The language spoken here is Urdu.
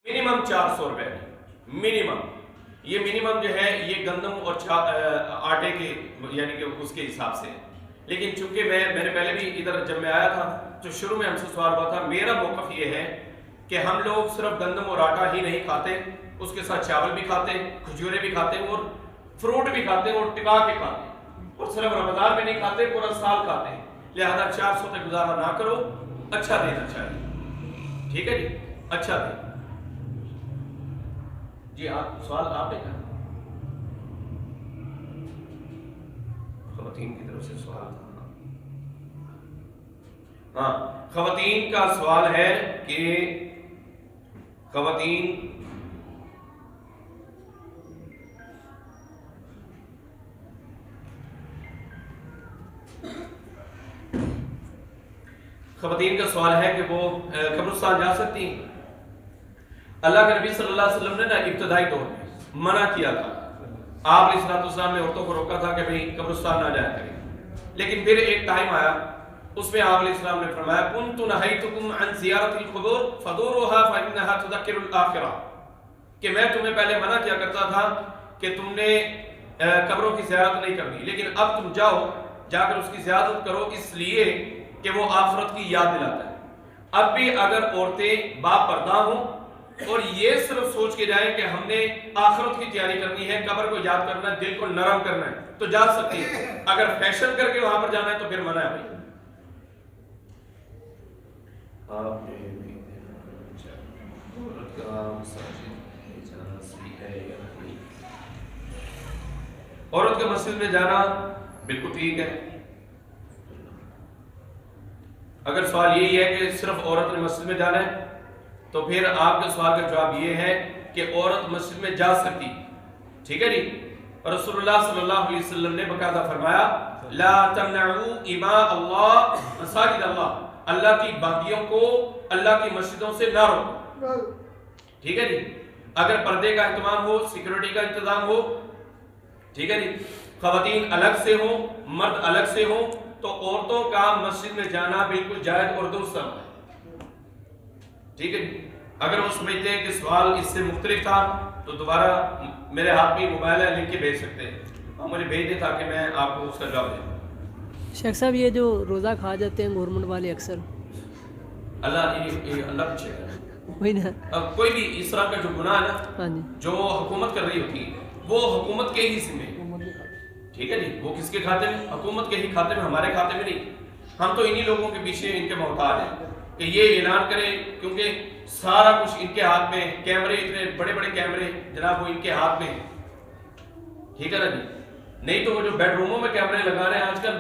منیمم 400 روپے منیمم. یہ منیمم جو ہے یہ گندم اور آٹے کے یعنی کہ اس کے حساب سے. لیکن چونکہ میں نے پہلے بھی ادھر جب میں آیا تھا تو شروع میں ہم سے سوال ہوا تھا. میرا موقف یہ ہے کہ ہم لوگ صرف گندم اور آٹا ہی نہیں کھاتے, اس کے ساتھ چاول بھی کھاتے, کھجورے بھی کھاتے اور فروٹ بھی کھاتے اور ٹکا کے کھاتے, اور صرف رمضان میں نہیں کھاتے, پورا سال کھاتے ہیں. لہذا 400 تک گزارا نہ کرو, اچھا دینا چاہیے. ٹھیک ہے جی, اچھا دیں. جی آپ سوال آپ نے کہا خواتین کی طرف سے سوال تھا. ہاں, خواتین کا سوال ہے کہ خواتین کا سوال ہے کہ وہ قبرستان جا سکتی ہیں. اللہ کے نبی صلی اللہ علیہ وسلم نے نا ابتدائی طور میں منع کیا تھا. آپ علیہ السلام نے عورتوں کو روکا تھا کہ بھئی قبرستان نہ جایا کریں. لیکن پھر ایک ٹائم آیا, اس میں آپ علیہ السلام نے فرمایا كنت نهيتكم عن زیارت القبور فزوروها فإنها تذكر الآخرة, کہ میں تمہیں پہلے منع کیا کرتا تھا کہ تم نے قبروں کی زیارت نہیں کرنی, لیکن اب تم جاؤ, جا کر اس کی زیارت کرو, اس لیے کہ وہ آخرت کی یاد دلاتا ہے. اب بھی اگر عورتیں با پردہ ہوں اور یہ صرف سوچ کے جائیں کہ ہم نے آخرت کی تیاری کرنی ہے, قبر کو یاد کرنا ہے, دل کو نرم کرنا ہے, تو جا سکتی ہے. اگر فیشن کر کے وہاں پر جانا ہے تو پھر منع ہے بھائی. عورت کا مسجد میں جانا بالکل ٹھیک ہے. اگر سوال یہی ہے کہ صرف عورت نے مسجد میں جانا ہے تو پھر آپ کے سوال کا جواب یہ ہے کہ عورت مسجد میں جا سکتی. ٹھیک ہے جی. رسول اللہ صلی اللہ علیہ وسلم نے باقاعدہ فرمایا لا تمنعوا اماء اللہ مساجد اللہ, اللہ کی باغیوں کو اللہ کی مسجدوں سے نہ روکو. ٹھیک ہے جی. اگر پردے کا اہتمام ہو, سیکورٹی کا انتظام ہو, ٹھیک ہے جی, خواتین الگ سے ہوں, مرد الگ سے ہوں, تو عورتوں کا مسجد میں جانا بالکل جائز اور درست ہے. ٹھیک ہے جی. اگر وہ سمجھتے ہیں کہ سوال اس سے مختلف تھا تو دوبارہ میرے ہاتھ میں موبائل ہے, لکھ کے بھیج سکتے ہیں, آپ مجھے بھیج دیں تاکہ میں آپ کو اس کا جواب دوں. شیخ صاحب یہ جو روزہ کھا جاتے ہیں گورنمنٹ والے اکثر, اللہ پیچھے وہی نا, اب کوئی بھی اس طرح کا جو گناہ ہے نا, ہاں جی, جو حکومت کر رہی ہوتی ہے وہ حکومت کے ہی ذمہ. ٹھیک ہے جی. وہ کس کے کھاتے میں؟ حکومت کے ہی کھاتے میں, ہمارے کھاتے میں نہیں. ہم تو انہی لوگوں کے پیچھے ان کے محتاج ہیں کہ یہ اعلان کریں, کیونکہ سارا کچھ ان کے ہاتھ میں, کیمرے اتنے بڑے بڑے کیمرے جناب وہ ان کے ہاتھ میں. ٹھیک ہے نا جی. نہیں تو وہ جو بیڈ روموں میں کیمرے لگا رہے ہیں آج کل